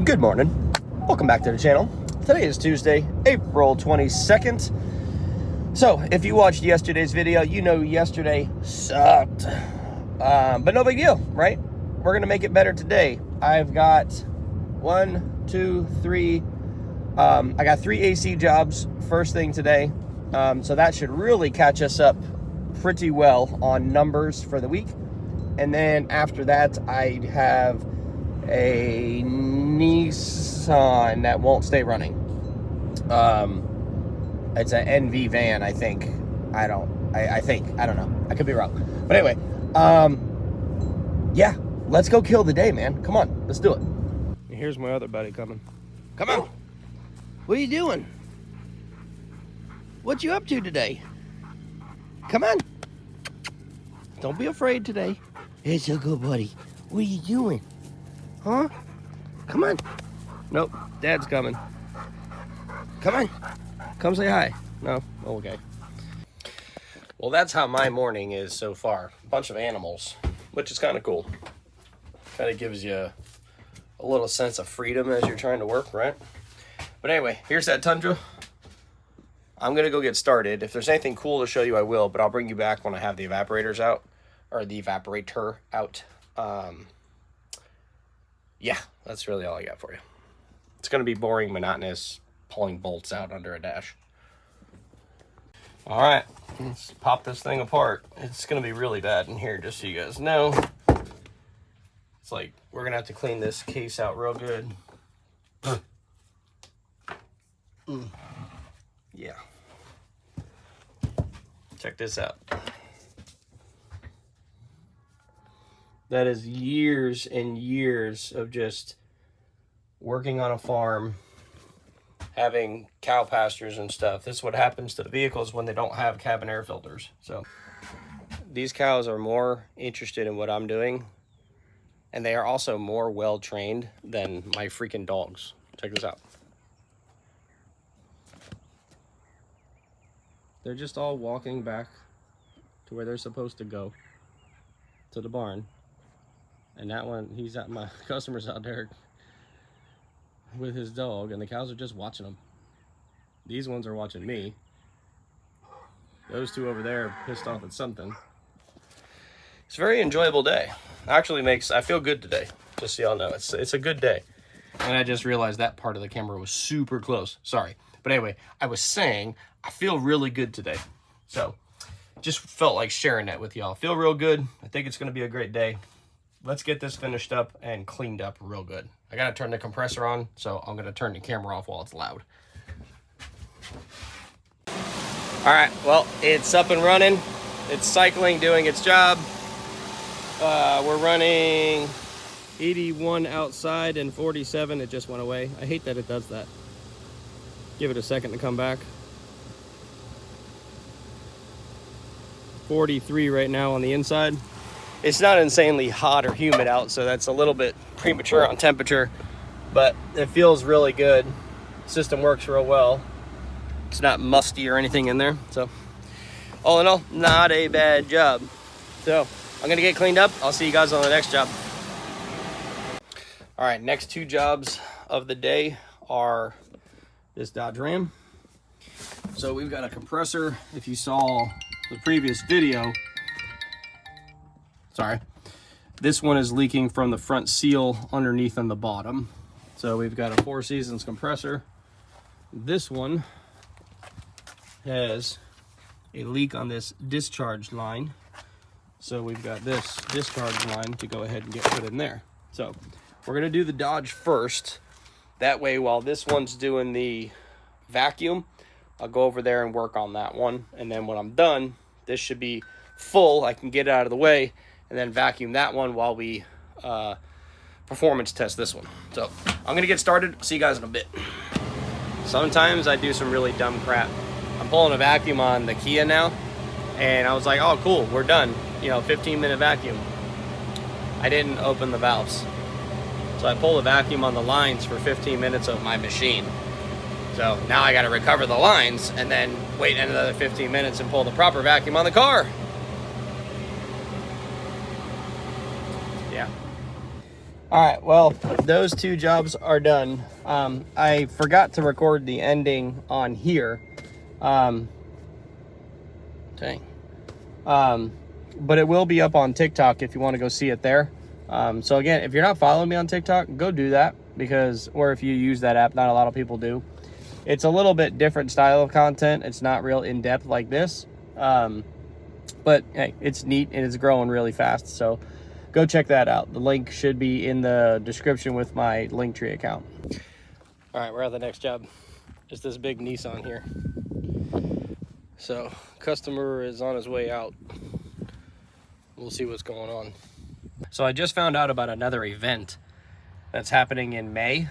Good morning. Welcome back to the channel. Today is Tuesday, April 22nd. So, if you watched yesterday's video, you know yesterday sucked. But no big deal, right? We're going to make it better today. I've got I got 3 AC jobs first thing today. So that should really catch us up pretty well on numbers for the week. And then after that, I have a Nissan that won't stay running. It's an NV van, I think. I don't know. I could be wrong. But anyway, yeah, let's go kill the day, man. Come on, let's do it. Here's my other buddy coming. Come on. What are you doing? What you up to today? Come on. Don't be afraid today. It's a good buddy. What are you doing? Huh? Come on. Nope, Dad's coming. Come on. Come say hi. No? Oh, okay. Well, that's how my morning is so far. A bunch of animals, which is kind of cool. Kind of gives you a little sense of freedom as you're trying to work, right? But anyway, here's that Tundra. I'm going to go get started. If there's anything cool to show you, I will, but I'll bring you back when I have the evaporators out, or the evaporator out. Yeah, that's really all I got for you. It's going to be boring, monotonous, pulling bolts out under a dash. All right, let's pop this thing apart. It's going to be really bad in here, just so you guys know. It's like we're going to have to clean this case out real good. Yeah. Check this out. That is years and years of just working on a farm, having cow pastures and stuff. This is what happens to the vehicles when they don't have cabin air filters. So these cows are more interested in what I'm doing, and they are also more well trained than my freaking dogs. Check this out. They're just all walking back to where they're supposed to go, to the barn. And that one, he's at my customer's out there with his dog, and the cows are just watching him. These ones are watching me. Those two over there are pissed off at something. It's a very enjoyable day. Actually I feel good today, just so y'all know. It's a good day. And I just realized that part of the camera was super close. Sorry. But anyway, I was saying I feel really good today. So just felt like sharing that with y'all. Feel real good. I think it's going to be a great day. Let's get this finished up and cleaned up real good. I got to turn the compressor on, so I'm going to turn the camera off while it's loud. All right, well, it's up and running. It's cycling, doing its job. We're running 81 outside and 47. It just went away. I hate that it does that. Give it a second to come back. 43 right now on the inside. It's not insanely hot or humid out, so that's a little bit premature on temperature, but it feels really good. System works real well. It's not musty or anything in there, so all in all, not a bad job. So I'm gonna get cleaned up. I'll see you guys on the next job. All right, next 2 jobs of the day are this Dodge Ram. So we've got a compressor. If you saw the previous video, sorry, this one is leaking from the front seal underneath on the bottom. So we've got a 4 Seasons compressor. This one has a leak on this discharge line. So we've got this discharge line to go ahead and get put in there. So we're gonna do the Dodge first. That way, while this one's doing the vacuum, I'll go over there and work on that one. And then when I'm done, this should be full. I can get it out of the way and then vacuum that one while we performance test this one. So I'm gonna get started. See you guys in a bit. Sometimes I do some really dumb crap. I'm pulling a vacuum on the Kia now, and I was like, oh cool, we're done. 15-minute vacuum. I didn't open the valves. So I pull the vacuum on the lines for 15 minutes of my machine. So now I gotta recover the lines and then wait another 15 minutes and pull the proper vacuum on the car. Yeah. All right, well, those two jobs are done. I forgot to record the ending on here. Dang. But it will be up on TikTok if you want to go see it there. So again, if you're not following me on TikTok, go do that, because, or if you use that app, not a lot of people do. It's a little bit different style of content. It's not real in-depth like this. But hey, it's neat and it's growing really fast. So go check that out. The link should be in the description with my Linktree account. All right, we're at the next job. It's this big Nissan here. So customer is on his way out. We'll see what's going on. So I just found out about another event that's happening in May.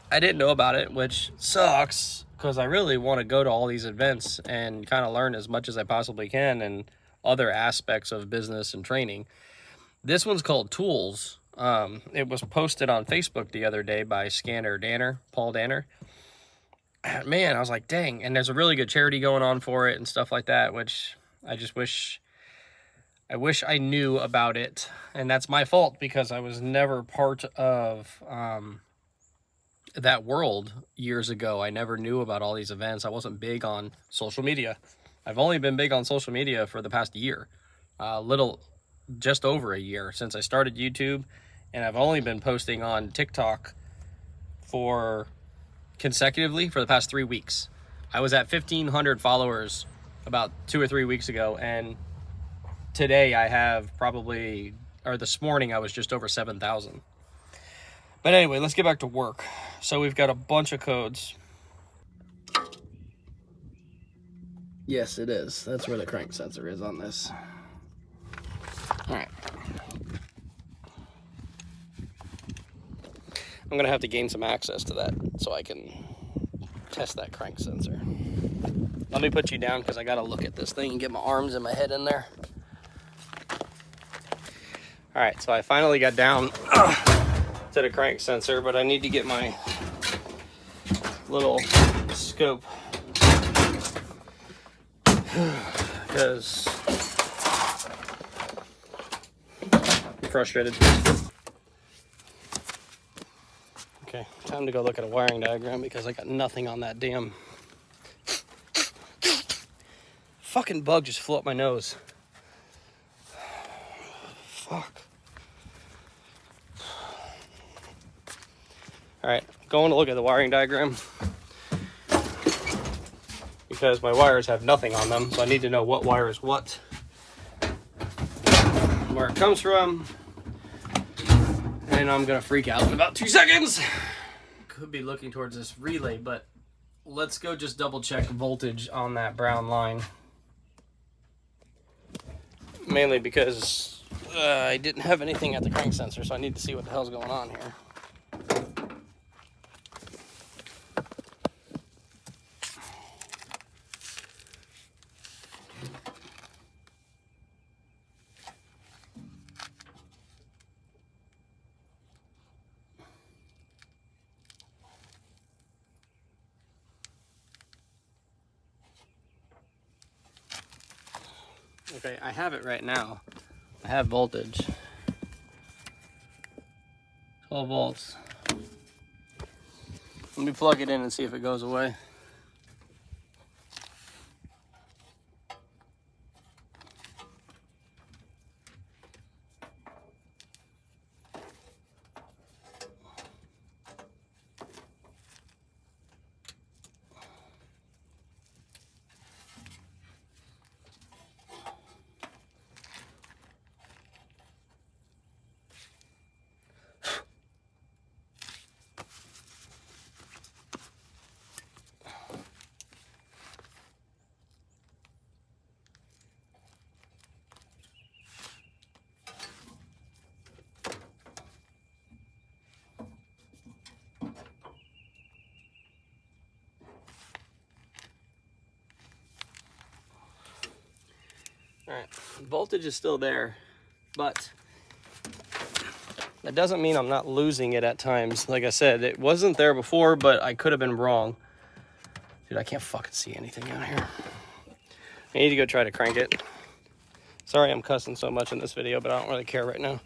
I didn't know about it, which sucks, because I really want to go to all these events and kind of learn as much as I possibly can and other aspects of business and training. This one's called Tools. It was posted on Facebook the other day by Paul Danner. Man, I was like, dang. And there's a really good charity going on for it and stuff like that, which I just wish I knew about it. And that's my fault, because I was never part of that world years ago. I never knew about all these events. I wasn't big on social media. I've only been big on social media for the past year, just over a year since I started YouTube, and I've only been posting on TikTok consecutively for the past 3 weeks. I was at 1,500 followers about 2 or 3 weeks ago, and today I have this morning I was just over 7,000. But anyway, let's get back to work. So we've got a bunch of codes. Yes, it is. That's where the crank sensor is on this. All right. I'm going to have to gain some access to that so I can test that crank sensor. Let me put you down, because I got to look at this thing and get my arms and my head in there. All right, so I finally got down to the crank sensor, but I need to get my little scope, because I'm frustrated. Okay, time to go look at a wiring diagram, because I got nothing on that damn fucking bug just flew up my nose. Fuck. All right, going to look at the wiring diagram, because my wires have nothing on them, so I need to know what wire is what, where it comes from, and I'm gonna freak out in about 2 seconds. Could be looking towards this relay, but let's go just double check voltage on that brown line. Mainly because I didn't have anything at the crank sensor, so I need to see what the hell's going on here. Okay, I have it right now. I have voltage. 12 volts. Let me plug it in and see if it goes away. All right, voltage is still there, but that doesn't mean I'm not losing it at times. Like I said, it wasn't there before, but I could have been wrong. Dude, I can't fucking see anything out here. I need to go try to crank it. Sorry I'm cussing so much in this video, but I don't really care right now.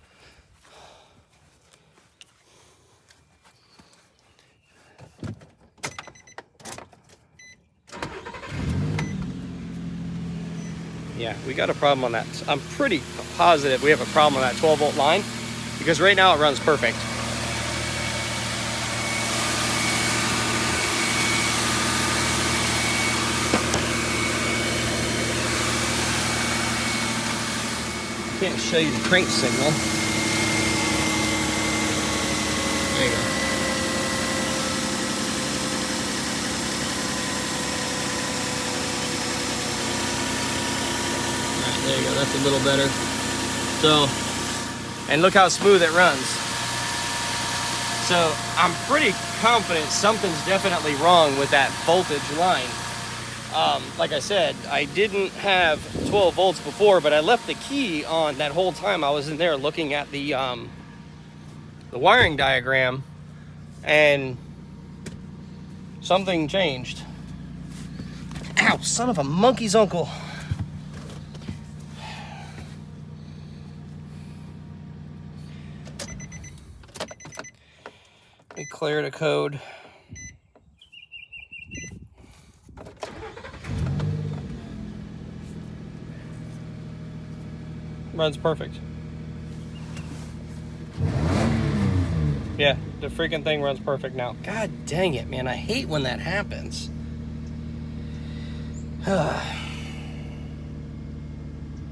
Yeah, we got a problem on that. I'm pretty positive we have a problem on that 12-volt line, because right now it runs perfect. Can't show you the crank signal. There you go. Alright, there you go. That's a little better. So, and look how smooth it runs. So, I'm pretty confident something's definitely wrong with that voltage line. Like I said, I didn't have 12 volts before, but I left the key on that whole time I was in there looking at the wiring diagram, and something changed. Ow, son of a monkey's uncle. Let me clear the code. Runs perfect. Yeah, the freaking thing runs perfect now. God dang it, man. I hate when that happens.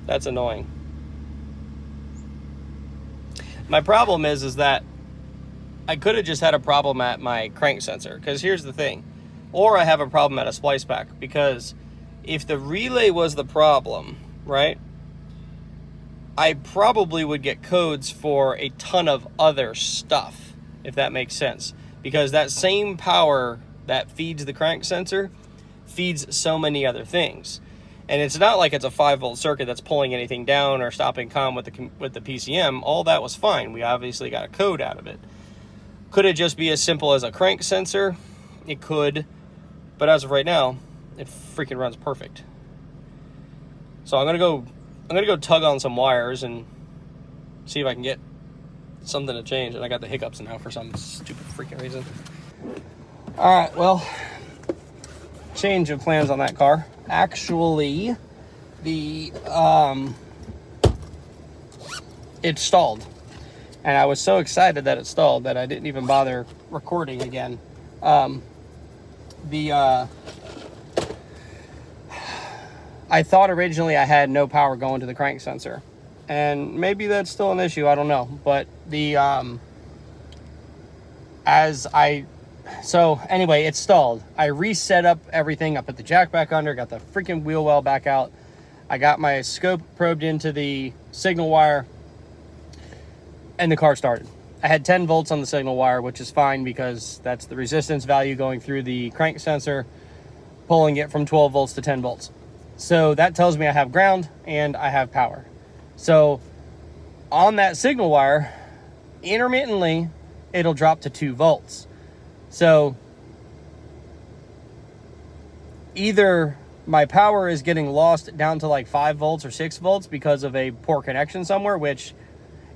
That's annoying. My problem is that I could have just had a problem at my crank sensor, because here's the thing. Or I have a problem at a splice pack, because if the relay was the problem, right, I probably would get codes for a ton of other stuff, if that makes sense. Because that same power that feeds the crank sensor feeds so many other things. And it's not like it's a 5-volt circuit that's pulling anything down or stopping comm with the PCM. All that was fine. We obviously got a code out of it. Could it just be as simple as a crank sensor? It could. But as of right now, it freaking runs perfect. So I'm gonna go tug on some wires and see if I can get something to change. And I got the hiccups now for some stupid freaking reason. All right, well, change of plans on that car. Actually, it stalled. And I was so excited that it stalled that I didn't even bother recording again. I thought originally I had no power going to the crank sensor, and maybe that's still an issue, I don't know. But so anyway, it stalled. I reset up everything. I put the jack back under, got the freaking wheel well back out. I got my scope probed into the signal wire, and the car started. I had 10 volts on the signal wire, which is fine because that's the resistance value going through the crank sensor, pulling it from 12 volts to 10 volts. So that tells me I have ground and I have power. So on that signal wire, intermittently, it'll drop to 2 volts. So either my power is getting lost down to like 5 volts or 6 volts because of a poor connection somewhere, which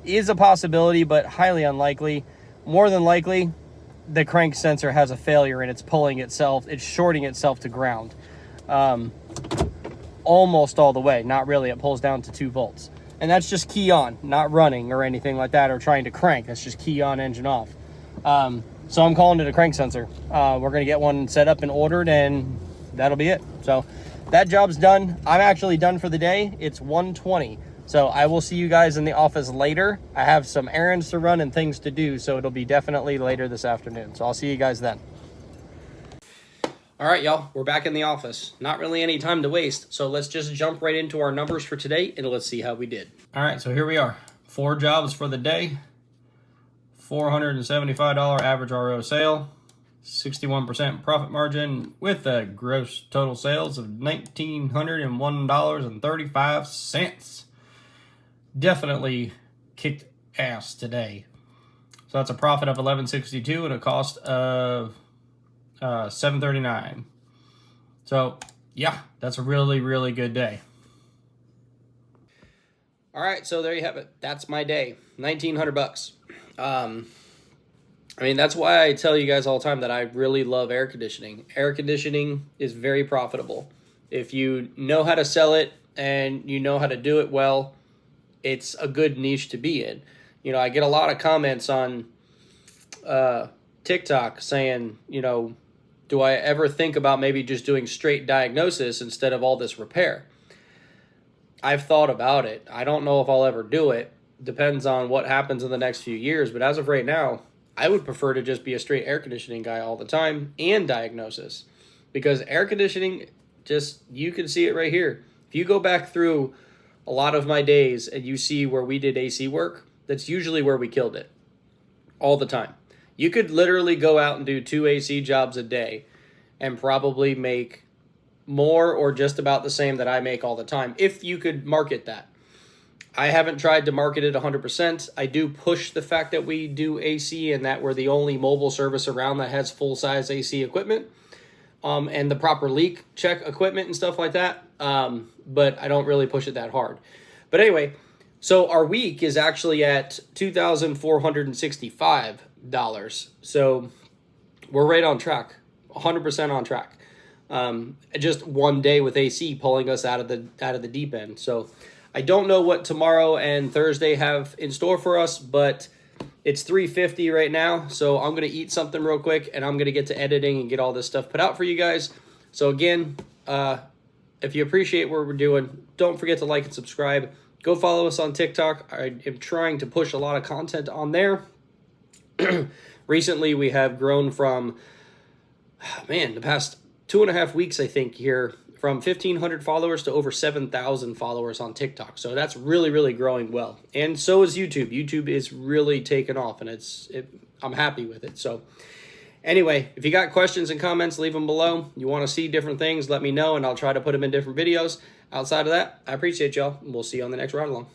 is a possibility, but highly unlikely. More than likely, the crank sensor has a failure and it's pulling itself, it's shorting itself to ground. Almost all the way, not really. It pulls down to 2 volts. And that's just key on, not running or anything like that, or trying to crank. That's just key on, engine off. So I'm calling it a crank sensor. We're gonna get one set up and ordered, and that'll be it. So that job's done. I'm actually done for the day. It's 1:20. So I will see you guys in the office later. I have some errands to run and things to do, so it'll be definitely later this afternoon. So I'll see you guys then. All right, y'all, we're back in the office. Not really any time to waste, so let's just jump right into our numbers for today, and let's see how we did. All right, so here we are. 4 jobs for the day. $475 average RO sale. 61% profit margin with a gross total sales of $1,901.35. Definitely kicked ass today. So that's a profit of $11.62 and a cost of $7.39. So yeah, that's a really, really good day. All right, so there you have it. That's my day. $1,900. I mean, that's why I tell you guys all the time that I really love air conditioning. Air conditioning is very profitable. If you know how to sell it, and you know how to do it well, it's a good niche to be in. You know, I get a lot of comments on TikTok saying, you know, do I ever think about maybe just doing straight diagnosis instead of all this repair? I've thought about it. I don't know if I'll ever do it. Depends on what happens in the next few years. But as of right now, I would prefer to just be a straight air conditioning guy all the time and diagnosis. Because air conditioning, just, you can see it right here. If you go back through a lot of my days and you see where we did AC work, that's usually where we killed it. All the time. You could literally go out and do 2 AC jobs a day and probably make more or just about the same that I make all the time, if you could market that. I haven't tried to market it 100%. I do push the fact that we do AC and that we're the only mobile service around that has full-size AC equipment, and the proper leak check equipment and stuff like that, but I don't really push it that hard. But anyway, so our week is actually at $2,465. So we're right on track, 100% on track. Just one day with AC pulling us out of the deep end. So I don't know what tomorrow and Thursday have in store for us, but it's 3:50 right now. So I'm going to eat something real quick and I'm going to get to editing and get all this stuff put out for you guys. So again, if you appreciate what we're doing, don't forget to like and subscribe. Go follow us on TikTok. I am trying to push a lot of content on there. Recently, we have grown from, the past 2.5 weeks, I think, here, from 1,500 followers to over 7,000 followers on TikTok. So that's really, really growing well. And so is YouTube. YouTube is really taken off, and I'm happy with it. So anyway, if you got questions and comments, leave them below. You want to see different things, let me know, and I'll try to put them in different videos. Outside of that, I appreciate y'all, and we'll see you on the next ride along.